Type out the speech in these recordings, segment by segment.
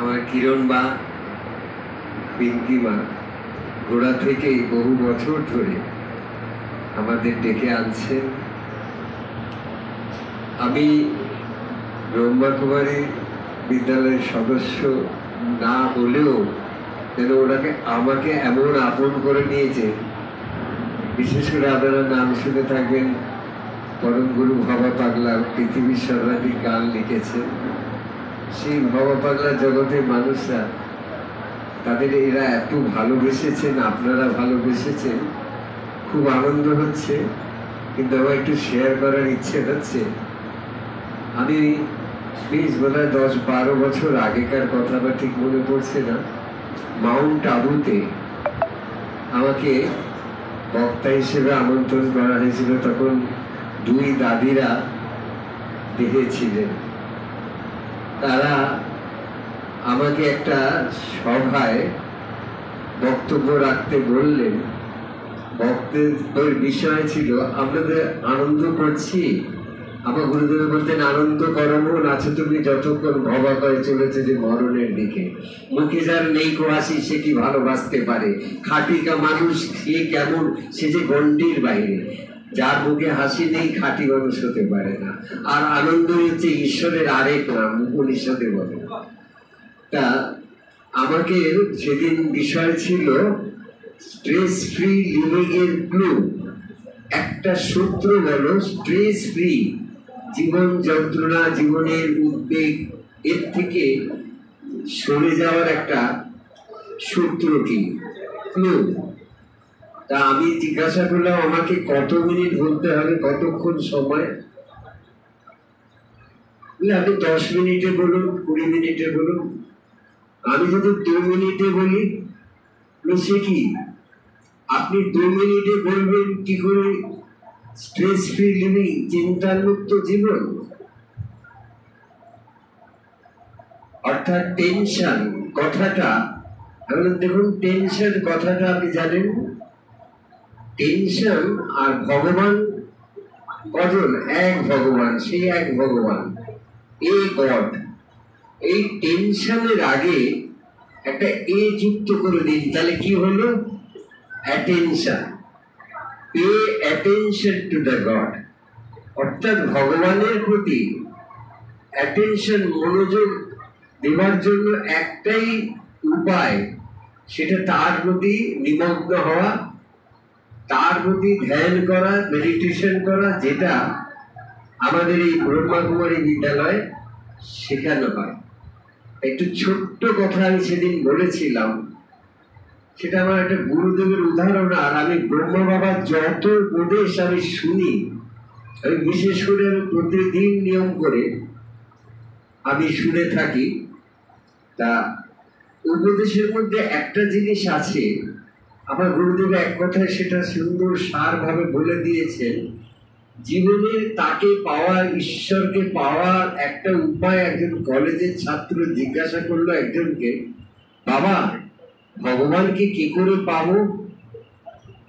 আমার কিরণ মা, পিঙ্কি মা গোড়া থেকেই বহু বছর ধরে আমাদের ডেকে আনছেন। আমি ব্রহ্মাকুমারী বিদ্যালয়ের সদস্য না হলেও যেন ওনাকে আমাকে এমন আপন করে নিয়েছে। বিশেষ করে আপনারা নাম শুনে থাকবেন, পরম গুরু ভবা পাগলা পৃথিবীর সর্বাধিক গান লিখেছেন। সেই ভবা পাগলা জগতের মানুষরা তাদের এরা এত ভালোবেসেছেন, আপনারা ভালোবেসেছেন, খুব আনন্দ হচ্ছে। কিন্তু আমার একটু শেয়ার করার ইচ্ছে হচ্ছে। আমি প্লিজ বোধহয় 10-12 বছর আগেকার কথা বা ঠিক মনে পড়ছে না, মাউন্ট আবুতে আমাকে বক্তা হিসেবে আমন্ত্রণ করা হয়েছিল। তখন 2 দাদিরা দেখেছিলেন। তারা আমাকে একটা সভায় বক্তব্য রাখতে বললেন। বক্তব্যের বিষয় ছিল আপনাদের আনন্দ করছি। আমার গুরুদেব বলতেন, আনন্দ করমো নাচো তুমি যতক্ষণ ভবা করে চলেছে যে মরণের দিকে। মুখে যার নেই কোয়াশি সে কি ভালোবাসতে পারে, খাটিকা মানুষ সে কেমন, সে যে গণ্ডির বাইরে। যার মুখে হাসি নেই খাঁটি মানুষ হতে পারে না। আর আনন্দ হচ্ছে ঈশ্বরের আরেক নাম, উপনিষদে বলে। তা আমাকে সেদিন বিষয় ছিল স্ট্রেস ফ্রি লিভিং এর ক্লু। একটা সূত্র বলো, স্ট্রেস ফ্রি জীবন যন্ত্রণা, জীবনের উদ্বেগ, এর থেকে সরে যাওয়ার একটা সূত্র কি, ক্লু। তা আমি জিজ্ঞাসা করলাম আমাকে কত মিনিট বলতে হবে, কতক্ষণ সময়। আপনি 10 মিনিটে বলুন, 20 মিনিটে বলুন। আমি যদি 2 মিনিটে বলি, সে কি আপনি 2 মিনিটে বলবেন কি করে স্ট্রেস ফ্রি লিভিং, চিন্তার মুক্ত জীবন। অর্থাৎ টেনশন কথাটা, দেখুন টেনশন কথাটা আপনি জানেন, টেনশন আর ভগবান কজন? এক ভগবান, সেই এক ভগবান, এ গড। এই টেনশনের আগে একটা এ যুক্ত করে দিন, তাহলে কি হলো? Attention. Pay attention to the god. অর্থাৎ ভগবানের প্রতি অ্যাটেনশন, মনোযোগ দেওয়ার জন্য একটাই উপায়, সেটা তার প্রতি নিমগ্ন হওয়া, তার প্রতি ধ্যান করা, মেডিটেশন করা, যেটা আমাদের এই ব্রহ্মাকুমারী বিদ্যালয়ে শেখানো হয়। একটু ছোট্ট কথা আমি সেদিন বলেছিলাম, সেটা আমার একটা গুরুদেবের উদাহরণ। আর আমি ব্রহ্মা বাবার যত উপদেশ আমি শুনি, আমি বিশেষ করে প্রতিদিন নিয়ম করে আমি শুনে থাকি। তা উপদেশের মধ্যে একটা জিনিস আছে, আমার গুরুদেব এক কথায় সেটা সুন্দর সার ভাবে বলে দিয়েছেন। জীবনে তাকে পাওয়ার, ঈশ্বরকে পাওয়ার একটা উপায়। একজন কলেজের ছাত্র জিজ্ঞাসা করলো একজনকে, বাবা ভগবানকে কি করে পাবো?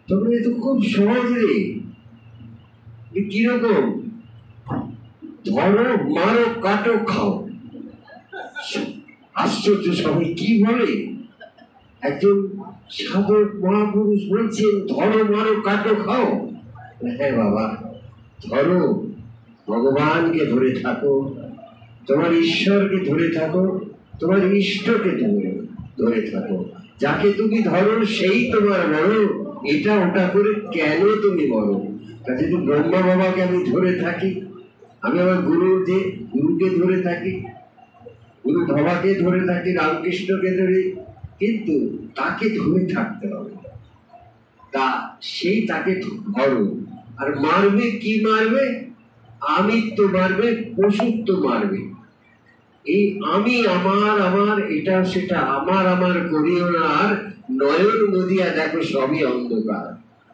তখন এ তো খুব সহজ রে। কিরকম? ধরো, মারো, কাটো, খাও। আশ্চর্য, সবাই কি বলে? একজন সাধক মহাপুরুষ বলছেন ধরো, মারো, কাটো, খাও। হ্যাঁ বাবা, ধরো, ভগবানকে ধরে থাকো, তোমার ঈশ্বরকে ধরে থাকো, তোমার ইষ্টকে ধরে থাকো। যাকে তুমি ধরো সেই তোমার মরো। এটা ওটা করে কেন তুমি মরো? তা যদি ব্রহ্মা বাবাকে আমি ধরে থাকি, আমি আমার গুরুকে ধরে থাকি, গুরু বাবাকে ধরে থাকি, রামকৃষ্ণকে ধরে, কিন্তু তাকে ধরে থাকতে হবে। তা সেই তাকে ধরো। আর মারবে কি? মারবে আমিত্ব মারবে, পশুত্ব মারবে। এই আমি, আমার, এটা সেটা, আমার করিও না। আর নয়ন নদিয়া দেখো সবই অন্ধকার।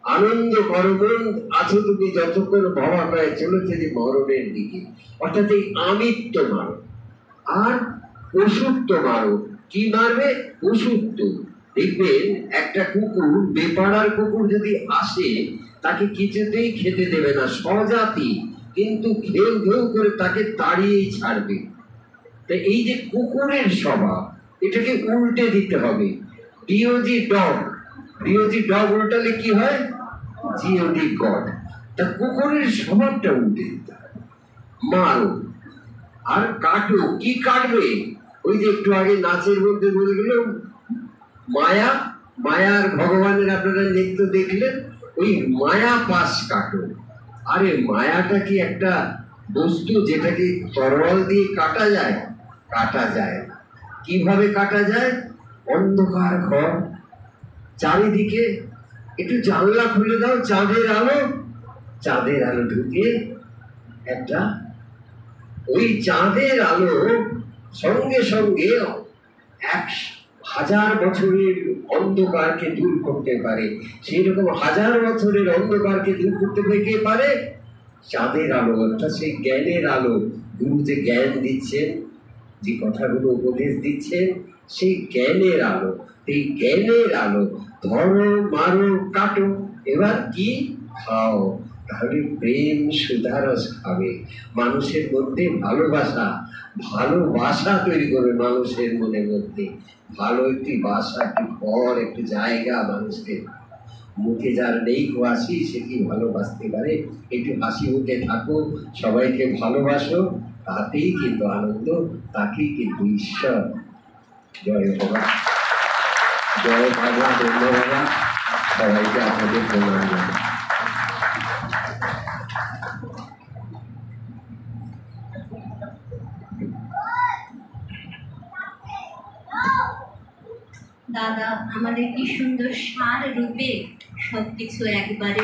আনন্দ করমন আছো তুমি যতক্ষণ ভবা পায় চলেছে যে মরণের দিকে। অর্থাৎ এই আমিত্ব মারো আর পশুত্ব মারো। কি মারবে? পশুত্ব। দেখবেন একটা কুকুর, বেপাড়ার কুকুর যদি আসে, তাকে কিছুতেই খেতে দেবে না, স্বজাতি, কিন্তু ঘেউ ঘেউ করে তাকে তাড়িয়েই ছাড়বে। এই যে কুকুরের স্বভাব, এটাকে উল্টে দিতে হবে। ডিওজি ডগ, ডিওজি ডগ উল্টালে কি হয়? GOD god. তা কুকুরের স্বভাবটা উল্টে দিতে হবে। মারো আর কাটো। কি কাটবে? ওই যে একটু আগে নাচের মধ্যে বলে গেল মায়া, মায়ার ভগবানের আপনারা নৃত্য দেখলেন, ওই মায়া পাশ কাটো। আরে মায়াটা কি একটা বস্তু যেটাকে তরোয়াল দিয়ে কাটা যায়? কাটা যায় না। কিভাবে কাটা যায়? অন্ধকার ঘর, চারিদিকে একটু জানলা খুলে দাও, চাঁদের আলো, চাঁদের আলো ঢুকে একটা, ওই চাঁদের আলো সঙ্গে সঙ্গে 1000 বছরের অন্ধকারকে দূর করতে পারে। সেই রকম 1000 বছরের অন্ধকারকে দূর করতে কে পারে? চাঁদের আলো, অর্থাৎ সেই জ্ঞানের আলো। গুরু যে জ্ঞান দিচ্ছেন, যে কথাগুলো উপদেশ দিচ্ছেন, সেই জ্ঞানের আলো। এই জ্ঞানের আলো ধরো, মারো, কাটো, এবার কি? খাও। তাহলে প্রেম সুধারস খাবে। মানুষের মধ্যে ভালোবাসা, ভালোবাসা তৈরি করবে মানুষের মনের মধ্যে। ভালো একটি বাসা, একটি ঘর, একটি জায়গা মানুষকে। মুখে যার নেই হাসি, সে কি ভালোবাসতে পারে? একটু হাসি মুখে থাকো, সবাইকে ভালোবাসো, তাতেই কিন্তু আনন্দ, তাকেই কিন্তু ঈশ্বর। জয় বাবা, জয় বাবা, ধন্যবাদ। সবাইকে আপনাদের প্রণাম জানাই। দাদা আমাদের কি সুন্দর সার রূপে সবকিছু একবারে